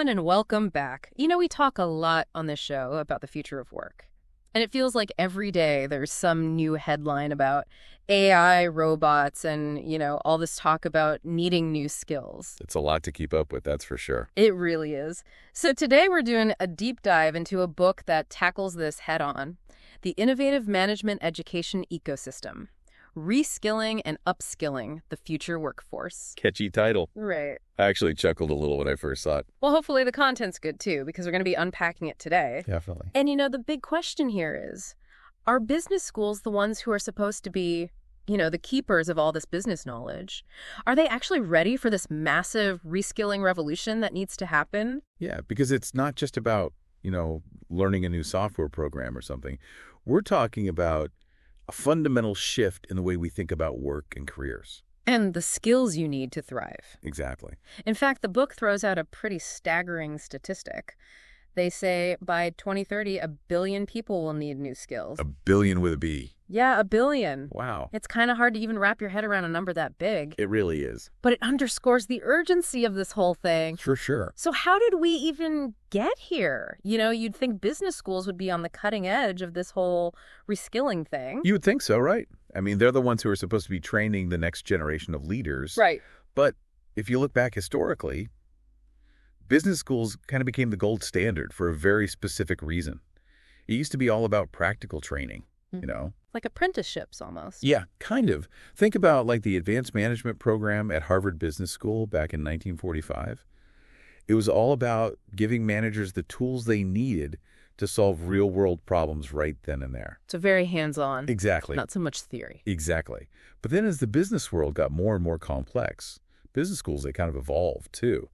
everyone, and welcome back. We talk a lot on this show about the future of work. And it feels like every day there's some new headline about AI, robots, and, all this talk about needing new skills. It's a lot to keep up with, that's for sure. It really is. So today we're doing a deep dive into a book that tackles this head on, The Innovative Management Education Ecosystem. Reskilling and Upskilling the Future Workforce. Catchy title. Right. I actually chuckled a little when I first saw it. Well, hopefully the content's good, too, because we're going to be unpacking it today. Definitely. And, the big question here is, are business schools the ones who are supposed to be, the keepers of all this business knowledge? Are they actually ready for this massive reskilling revolution that needs to happen? Yeah, because it's not just about, learning a new software program or something. We're talking about a fundamental shift in the way we think about work and careers. And the skills you need to thrive. Exactly. In fact, the book throws out a pretty staggering statistic. They say by 2030, 1 billion people will need new skills. 1 billion with a B. Yeah, 1 billion. Wow. It's kind of hard to even wrap your head around a number that big. It really is. But it underscores the urgency of this whole thing. For sure. So how did we even get here? You'd think business schools would be on the cutting edge of this whole reskilling thing. You would think so, right? I mean, they're the ones who are supposed to be training the next generation of leaders. Right. But if you look back historically, business schools kind of became the gold standard for a very specific reason. It used to be all about practical training, Like apprenticeships almost. Yeah, kind of. Think about like the advanced management program at Harvard Business School back in 1945. It was all about giving managers the tools they needed to solve real-world problems right then and there. So very hands-on. Exactly. Not so much theory. Exactly. But then as the business world got more and more complex, business schools, they kind of evolved too.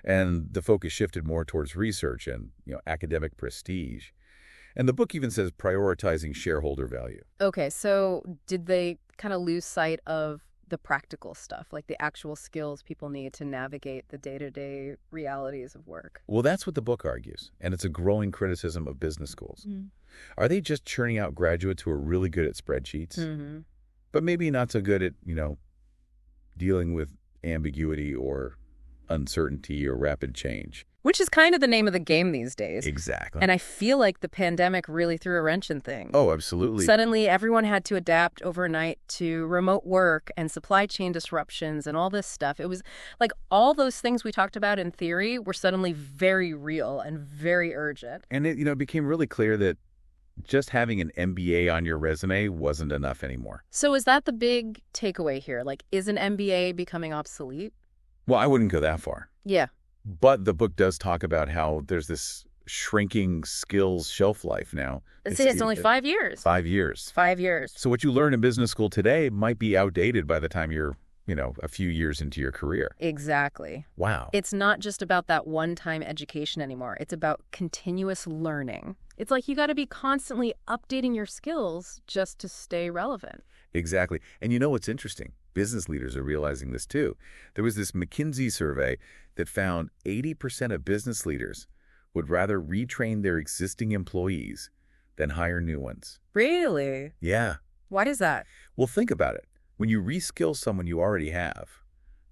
And the focus shifted more towards research and, academic prestige. And the book even says prioritizing shareholder value. Okay, so did they kind of lose sight of the practical stuff, like the actual skills people need to navigate the day-to-day realities of work? Well, that's what the book argues, and it's a growing criticism of business schools. Are they just churning out graduates who are really good at spreadsheets, but maybe not so good at, dealing with ambiguity or uncertainty or rapid change? Which is kind of the name of the game these days. Exactly. And I feel like the pandemic really threw a wrench in things. Oh, absolutely. Suddenly, everyone had to adapt overnight to remote work and supply chain disruptions and all this stuff. It was like all those things we talked about in theory were suddenly very real and very urgent. And it, became really clear that just having an MBA on your resume wasn't enough anymore. So is that the big takeaway here? Like, is an MBA becoming obsolete? Well, I wouldn't go that far. Yeah. But the book does talk about how there's this shrinking skills shelf life now. It's only 5 years. 5 years. 5 years. So what you learn in business school today might be outdated by the time you're, a few years into your career. Exactly. Wow. It's not just about that one-time education anymore. It's about continuous learning. It's like you got to be constantly updating your skills just to stay relevant. Exactly. And what's interesting? Business leaders are realizing this too. There was this McKinsey survey that found 80% of business leaders would rather retrain their existing employees than hire new ones. Really? Yeah. Why is that? Well, think about it. When you reskill someone you already have,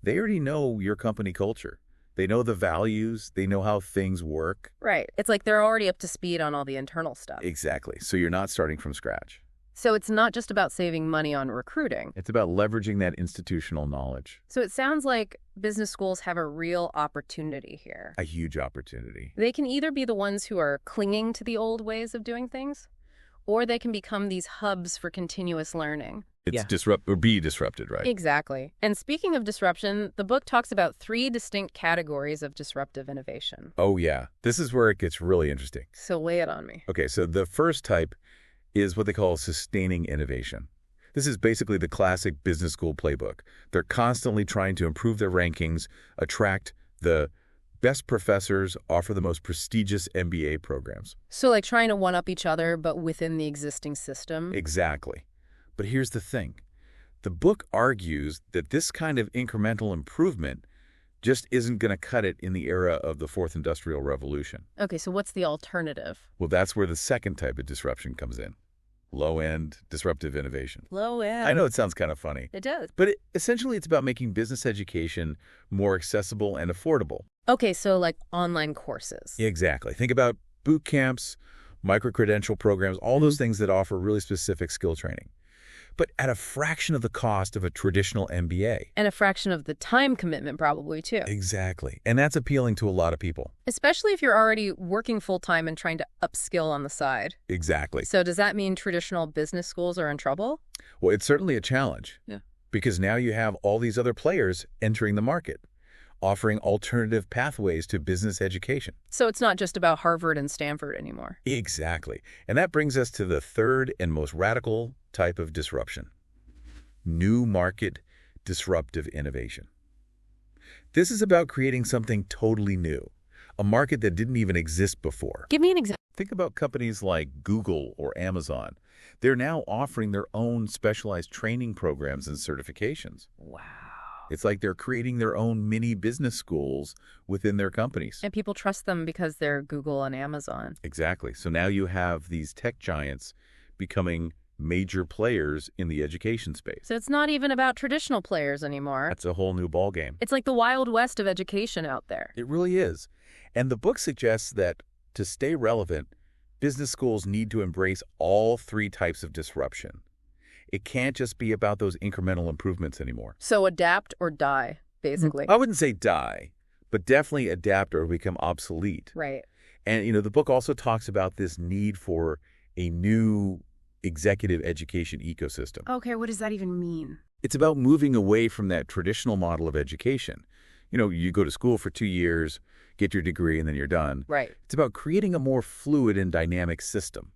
they already know your company culture. They know the values. They know how things work. Right. It's like they're already up to speed on all the internal stuff. Exactly. So you're not starting from scratch. So it's not just about saving money on recruiting. It's about leveraging that institutional knowledge. So it sounds like business schools have a real opportunity here. A huge opportunity. They can either be the ones who are clinging to the old ways of doing things, or they can become these hubs for continuous learning. It's disrupt or be disrupted, right? Exactly. And speaking of disruption, the book talks about 3 distinct categories of disruptive innovation. Oh, yeah. This is where it gets really interesting. So lay it on me. Okay, so the first type is what they call sustaining innovation. This is basically the classic business school playbook. They're constantly trying to improve their rankings, attract the best professors, offer the most prestigious MBA programs. So like trying to one-up each other, but within the existing system? Exactly. But here's the thing. The book argues that this kind of incremental improvement just isn't going to cut it in the era of the Fourth Industrial Revolution. Okay, so what's the alternative? Well, that's where the second type of disruption comes in. Low-end, disruptive innovation. Low end. I know it sounds kind of funny, It does. but essentially it's about making business education more accessible and affordable. Okay, so like online courses. Exactly. Think about boot camps, micro-credential programs, all those things that offer really specific skill training, but at a fraction of the cost of a traditional MBA. And a fraction of the time commitment probably, too. Exactly. And that's appealing to a lot of people. Especially if you're already working full-time and trying to upskill on the side. Exactly. So does that mean traditional business schools are in trouble? Well, it's certainly a challenge. Yeah. Because now you have all these other players entering the market, offering alternative pathways to business education. So it's not just about Harvard and Stanford anymore. Exactly. And that brings us to the third and most radical type of disruption: new market disruptive innovation. This is about creating something totally new, a market that didn't even exist before. Give me an example. Think about companies like Google or Amazon. They're now offering their own specialized training programs and certifications. Wow. It's like they're creating their own mini business schools within their companies. And people trust them because they're Google and Amazon. Exactly. So now you have these tech giants becoming major players in the education space. So it's not even about traditional players anymore. That's a whole new ballgame. It's like the Wild West of education out there. It really is. And the book suggests that to stay relevant, business schools need to embrace all three types of disruption. It can't just be about those incremental improvements anymore. So adapt or die, basically. I wouldn't say die, but definitely adapt or become obsolete. Right. And, the book also talks about this need for a new executive education ecosystem. Okay, what does that even mean? It's about moving away from that traditional model of education. You go to school for 2 years, get your degree, and then you're done. Right. It's about creating a more fluid and dynamic system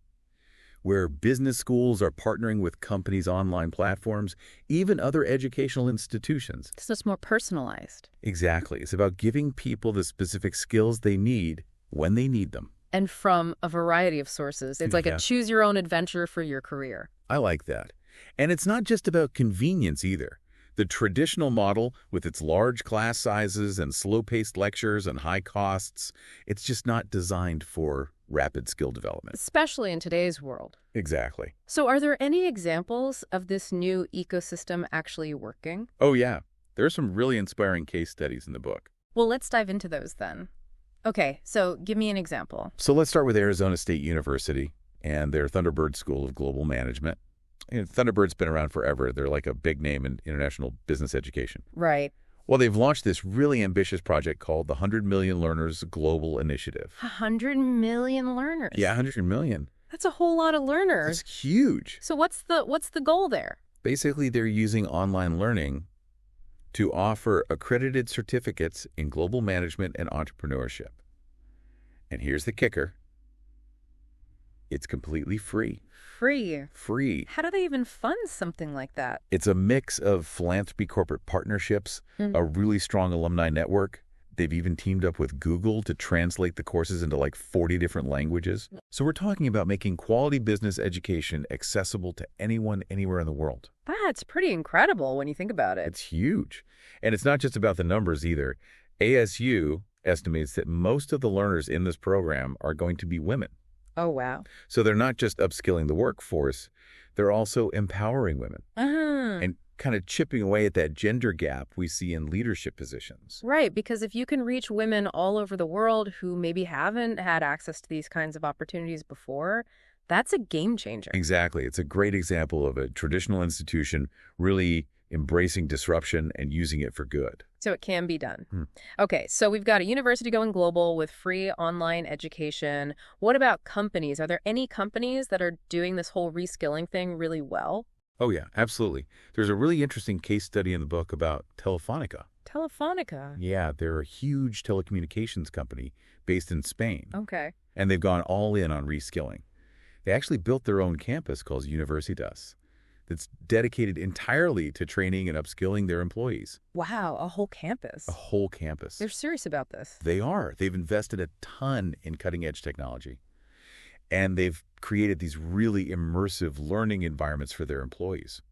where business schools are partnering with companies' online platforms, even other educational institutions. So it's more personalized. Exactly. It's about giving people the specific skills they need when they need them. And from a variety of sources. It's like Yeah. a choose-your-own-adventure for your career. I like that. And it's not just about convenience either. The traditional model, with its large class sizes and slow-paced lectures and high costs, it's just not designed for rapid skill development. Especially in today's world. Exactly. So are there any examples of this new ecosystem actually working? Oh, yeah. There are some really inspiring case studies in the book. Well, let's dive into those then. Okay, so give me an example. So let's start with Arizona State University and their Thunderbird School of Global Management. Thunderbird's been around forever. They're like a big name in international business education. Right. Well, they've launched this really ambitious project called the 100 Million Learners Global Initiative. 100 million learners. Yeah, 100 million. That's a whole lot of learners. That's huge. So what's the goal there? Basically, they're using online learning to offer accredited certificates in global management and entrepreneurship. And here's the kicker. It's completely free. Free. Free. How do they even fund something like that? It's a mix of philanthropy corporate partnerships, a really strong alumni network. They've even teamed up with Google to translate the courses into like 40 different languages. So we're talking about making quality business education accessible to anyone, anywhere in the world. That's pretty incredible when you think about it. It's huge. And it's not just about the numbers either. ASU estimates that most of the learners in this program are going to be women. Oh, wow. So they're not just upskilling the workforce, they're also empowering women and kind of chipping away at that gender gap we see in leadership positions. Right, because if you can reach women all over the world who maybe haven't had access to these kinds of opportunities before, that's a game changer. Exactly. It's a great example of a traditional institution really embracing disruption and using it for good. So it can be done. Okay, so we've got a university going global with free online education. What about companies? Are there any companies that are doing this whole reskilling thing really well? Oh, yeah, absolutely. There's a really interesting case study in the book about Telefonica. Telefonica. Yeah, they're a huge telecommunications company based in Spain. Okay. And they've gone all in on reskilling. They actually built their own campus called Universitas that's dedicated entirely to training and upskilling their employees. Wow, a whole campus. A whole campus. They're serious about this. They are. They've invested a ton in cutting-edge technology. And they've created these really immersive learning environments for their employees.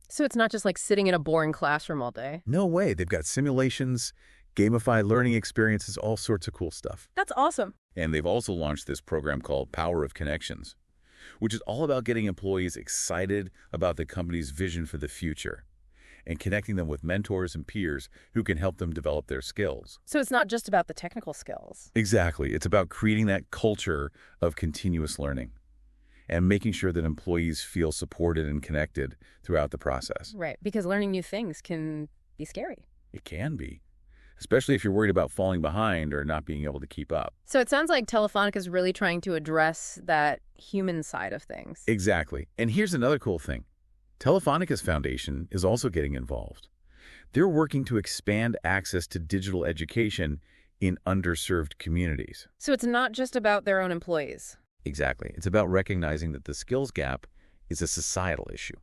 So it's not just like sitting in a boring classroom all day. No way. They've got simulations, gamified learning experiences, all sorts of cool stuff. That's awesome. And they've also launched this program called Power of Connections, which is all about getting employees excited about the company's vision for the future and connecting them with mentors and peers who can help them develop their skills. So it's not just about the technical skills. Exactly. It's about creating that culture of continuous learning and making sure that employees feel supported and connected throughout the process. Right, because learning new things can be scary. It can be, especially if you're worried about falling behind or not being able to keep up. So it sounds like Telefonica is really trying to address that human side of things. Exactly. And here's another cool thing. Telefonica's foundation is also getting involved. They're working to expand access to digital education in underserved communities. So it's not just about their own employees. Exactly. It's about recognizing that the skills gap is a societal issue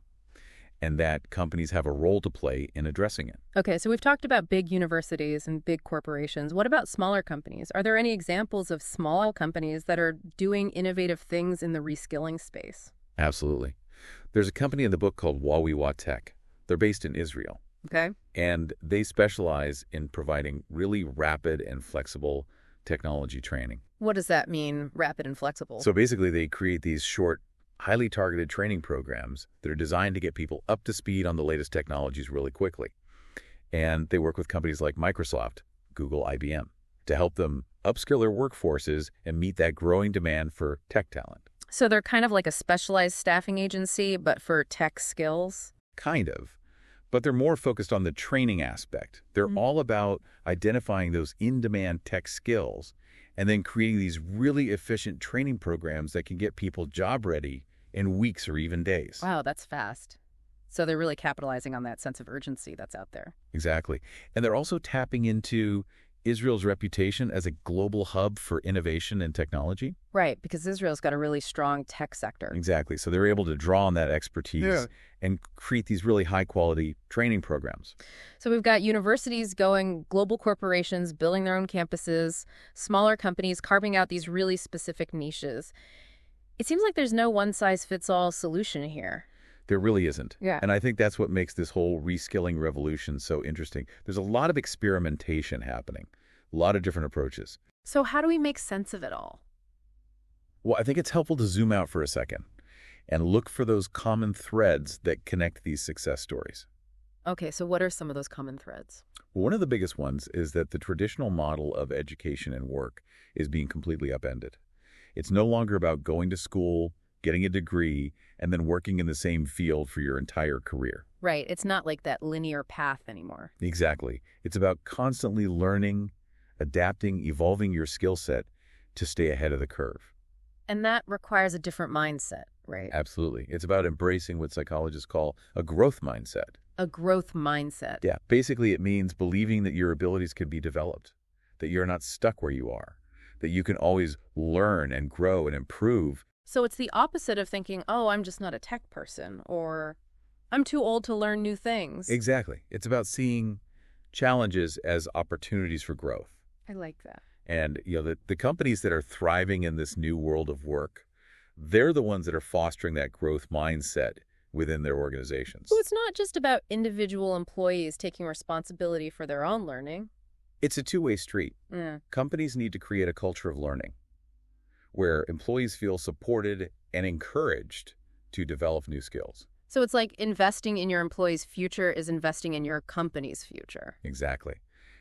and that companies have a role to play in addressing it. Okay, so we've talked about big universities and big corporations. What about smaller companies? Are there any examples of small companies that are doing innovative things in the reskilling space? Absolutely. There's a company in the book called Wawiwa Tech. They're based in Israel. Okay. And they specialize in providing really rapid and flexible technology training. What does that mean, rapid and flexible? So basically, they create these short, highly targeted training programs that are designed to get people up to speed on the latest technologies really quickly. And they work with companies like Microsoft, Google, IBM to help them upskill their workforces and meet that growing demand for tech talent. So they're kind of like a specialized staffing agency, but for tech skills? Kind of. But they're more focused on the training aspect. They're all about identifying those in-demand tech skills and then creating these really efficient training programs that can get people job ready in weeks or even days. Wow, that's fast. So they're really capitalizing on that sense of urgency that's out there. Exactly. And they're also tapping into Israel's reputation as a global hub for innovation and technology. Right, because Israel's got a really strong tech sector. Exactly. So they're able to draw on that expertise and create these really high-quality training programs. So we've got universities going, global corporations building their own campuses, smaller companies carving out these really specific niches. It seems like there's no one-size-fits-all solution here. There really isn't. Yeah. And I think that's what makes this whole reskilling revolution so interesting. There's a lot of experimentation happening, a lot of different approaches. So how do we make sense of it all? Well, I think it's helpful to zoom out for a second and look for those common threads that connect these success stories. Okay, so what are some of those common threads? One of the biggest ones is that the traditional model of education and work is being completely upended. It's no longer about going to school, getting a degree, and then working in the same field for your entire career. Right. It's not like that linear path anymore. Exactly. It's about constantly learning, adapting, evolving your skill set to stay ahead of the curve. And that requires a different mindset, right? Absolutely. It's about embracing what psychologists call a growth mindset. A growth mindset. Yeah. Basically, it means believing that your abilities can be developed, that you're not stuck where you are, that you can always learn and grow and improve. So it's the opposite of thinking, oh, I'm just not a tech person, or I'm too old to learn new things. Exactly. It's about seeing challenges as opportunities for growth. I like that. And the companies that are thriving in this new world of work, they're the ones that are fostering that growth mindset within their organizations. So it's not just about individual employees taking responsibility for their own learning. It's a two-way street. Yeah. Companies need to create a culture of learning where employees feel supported and encouraged to develop new skills. So it's like investing in your employees' future is investing in your company's future. Exactly.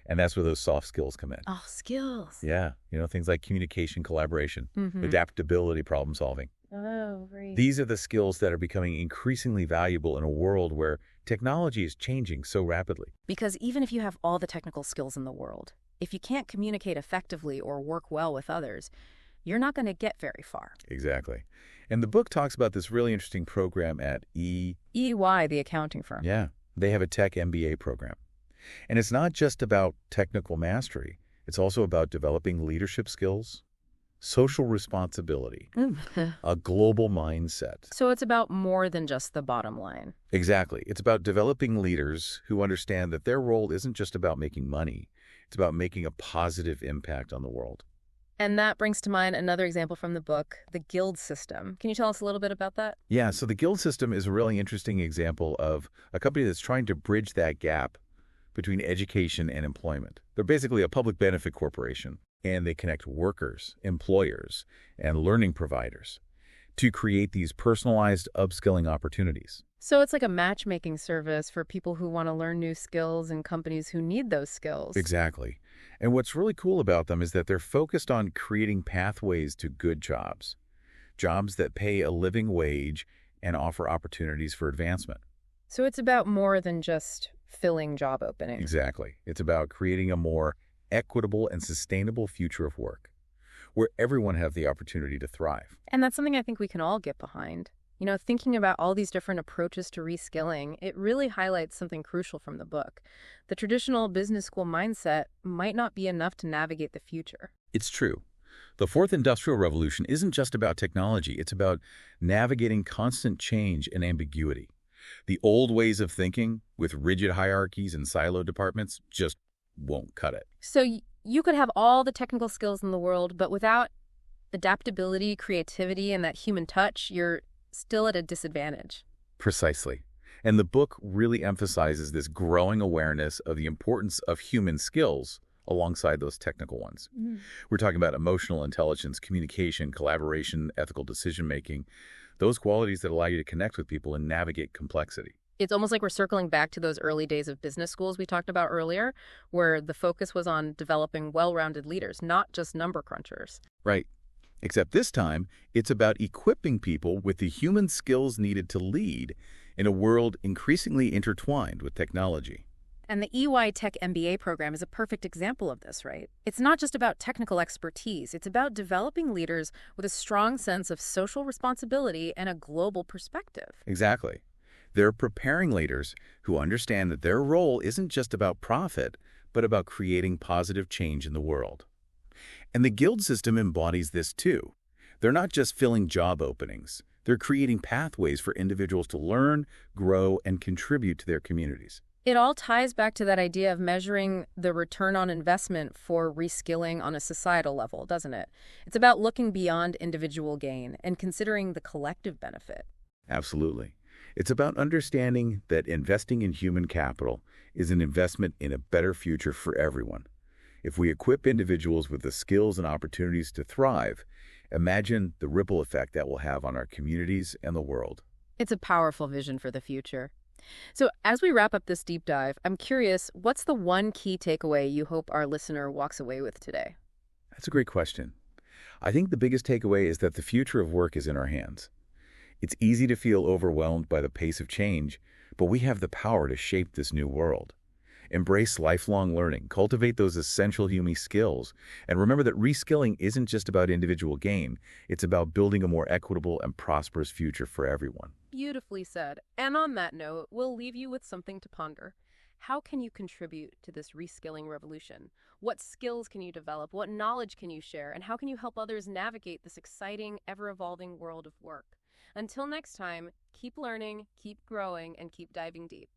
And that's where those soft skills come in. Oh, skills. Yeah. Things like communication, collaboration, adaptability, problem solving. Oh, right. These are the skills that are becoming increasingly valuable in a world where technology is changing so rapidly. Because even if you have all the technical skills in the world, if you can't communicate effectively or work well with others, you're not going to get very far. Exactly. And the book talks about this really interesting program at EY, the accounting firm. Yeah. They have a tech MBA program. And it's not just about technical mastery. It's also about developing leadership skills, social responsibility, a global mindset. So it's about more than just the bottom line. Exactly. It's about developing leaders who understand that their role isn't just about making money. It's about making a positive impact on the world. And that brings to mind another example from the book, the guild system. Can you tell us a little bit about that? Yeah, so the guild system is a really interesting example of a company that's trying to bridge that gap between education and employment. They're basically a public benefit corporation, and they connect workers, employers, and learning providers to create these personalized upskilling opportunities. So it's like a matchmaking service for people who want to learn new skills and companies who need those skills. Exactly. And what's really cool about them is that they're focused on creating pathways to good jobs, jobs that pay a living wage and offer opportunities for advancement. So it's about more than just filling job openings. Exactly. It's about creating a more equitable and sustainable future of work, where everyone has the opportunity to thrive. And that's something I think we can all get behind. You know, thinking about all these different approaches to reskilling, it really highlights something crucial from the book. The traditional business school mindset might not be enough to navigate the future. It's true. The fourth industrial revolution isn't just about technology. It's about navigating constant change and ambiguity. The old ways of thinking, with rigid hierarchies and siloed departments, just won't cut it. So you could have all the technical skills in the world, but without adaptability, creativity, and that human touch, you're still at a disadvantage. Precisely. And the book really emphasizes this growing awareness of the importance of human skills alongside those technical ones. We're talking about emotional intelligence, communication, collaboration, ethical decision-making, those qualities that allow you to connect with people and navigate complexity. It's almost like we're circling back to those early days of business schools we talked about earlier, where the focus was on developing well-rounded leaders, not just number crunchers. Right. Except this time, it's about equipping people with the human skills needed to lead in a world increasingly intertwined with technology. And the EY Tech MBA program is a perfect example of this, right? It's not just about technical expertise. It's about developing leaders with a strong sense of social responsibility and a global perspective. Exactly. They're preparing leaders who understand that their role isn't just about profit, but about creating positive change in the world. And the guild system embodies this too. They're not just filling job openings. They're creating pathways for individuals to learn, grow, and contribute to their communities. It all ties back to that idea of measuring the return on investment for reskilling on a societal level, doesn't it? It's about looking beyond individual gain and considering the collective benefit. Absolutely. It's about understanding that investing in human capital is an investment in a better future for everyone. If we equip individuals with the skills and opportunities to thrive, imagine the ripple effect that will have on our communities and the world. It's a powerful vision for the future. So as we wrap up this deep dive, I'm curious, what's the one key takeaway you hope our listener walks away with today? That's a great question. I think the biggest takeaway is that the future of work is in our hands. It's easy to feel overwhelmed by the pace of change, but we have the power to shape this new world. Embrace lifelong learning, cultivate those essential human skills, and remember that reskilling isn't just about individual gain, it's about building a more equitable and prosperous future for everyone. Beautifully said. And on that note, we'll leave you with something to ponder. How can you contribute to this reskilling revolution? What skills can you develop? What knowledge can you share? And how can you help others navigate this exciting, ever-evolving world of work? Until next time, keep learning, keep growing, and keep diving deep.